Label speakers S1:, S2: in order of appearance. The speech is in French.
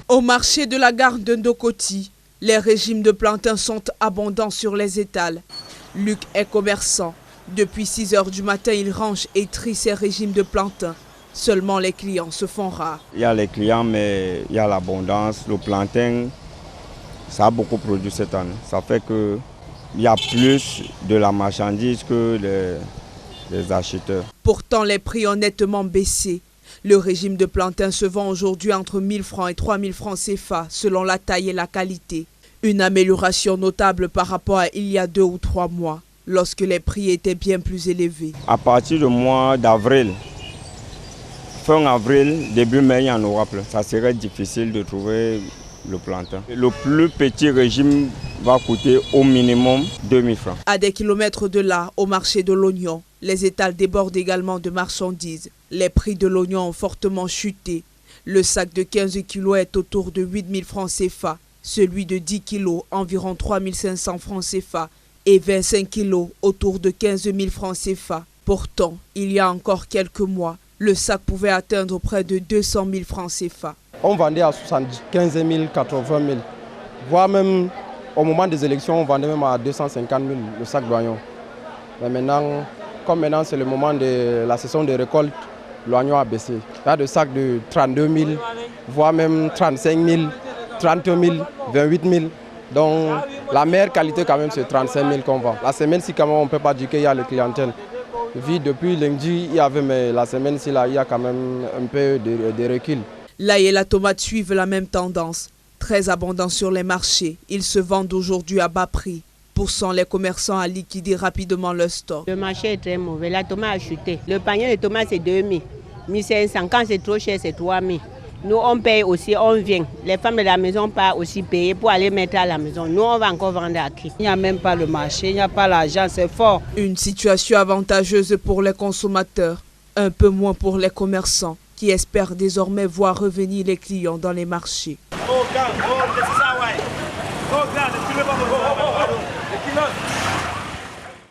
S1: Au marché de la gare de Ndokoti, les régimes de plantain sont abondants sur les étals. Luc est commerçant. Depuis 6 h du matin, il range et trie ses régimes de plantain. Seulement les clients se font rares.
S2: Il y a les clients, mais il y a l'abondance. Le plantain, ça a beaucoup produit cette année. Ça fait qu'il y a plus de la marchandise que les acheteurs.
S1: Pourtant, les prix ont nettement baissé. Le régime de plantain se vend aujourd'hui entre 1 000 francs et 3 000 francs CFA selon la taille et la qualité. Une amélioration notable par rapport à il y a 2 ou 3 mois, lorsque les prix étaient bien plus élevés.
S2: À partir du mois d'avril, fin avril, début mai, il y en aura plein. Ça serait difficile de trouver le plantain. Le plus petit régime va coûter au minimum 2 000 francs.
S1: À des kilomètres de là, au marché de l'oignon, les étals débordent également de marchandises. Les prix de l'oignon ont fortement chuté. Le sac de 15 kg est autour de 8 000 francs CFA. Celui de 10 kg, environ 3 500 francs CFA. Et 25 kg, autour de 15 000 francs CFA. Pourtant, il y a encore quelques mois, le sac pouvait atteindre près de 200 000 francs CFA.
S3: On vendait à 75 000, 80 000. Voire même au moment des élections, on vendait même à 250 000 le sac d'oignon. Mais maintenant, comme maintenant c'est le moment de la saison de récolte, l'oignon a baissé. Il y a des sacs de 32 000, voire même 35 000, 30 000, 28 000. Donc la meilleure qualité quand même c'est 35 000 qu'on vend. La semaine-ci quand même on ne peut pas dire qu'il y a le clientèle. Vu depuis lundi, il y avait, mais la semaine-ci là, il y a quand même un peu de recul.
S1: L'ail et la tomate suivent la même tendance. Très abondants sur les marchés, ils se vendent aujourd'hui à bas prix, poussant les commerçants à liquider rapidement leur stock.
S4: Le marché est très mauvais, la tomate a chuté. Le panier de tomates c'est 2 000, 1 500. Quand c'est trop cher, c'est 3 000. Nous on paye aussi, on vient. Les femmes de la maison partent aussi payer pour aller mettre à la maison. Nous on va encore vendre à qui? Il n'y a même pas le marché, il n'y a pas l'argent, c'est fort.
S1: Une situation avantageuse pour les consommateurs, un peu moins pour les commerçants, qui espèrent désormais voir revenir les clients dans les marchés.
S5: Oh,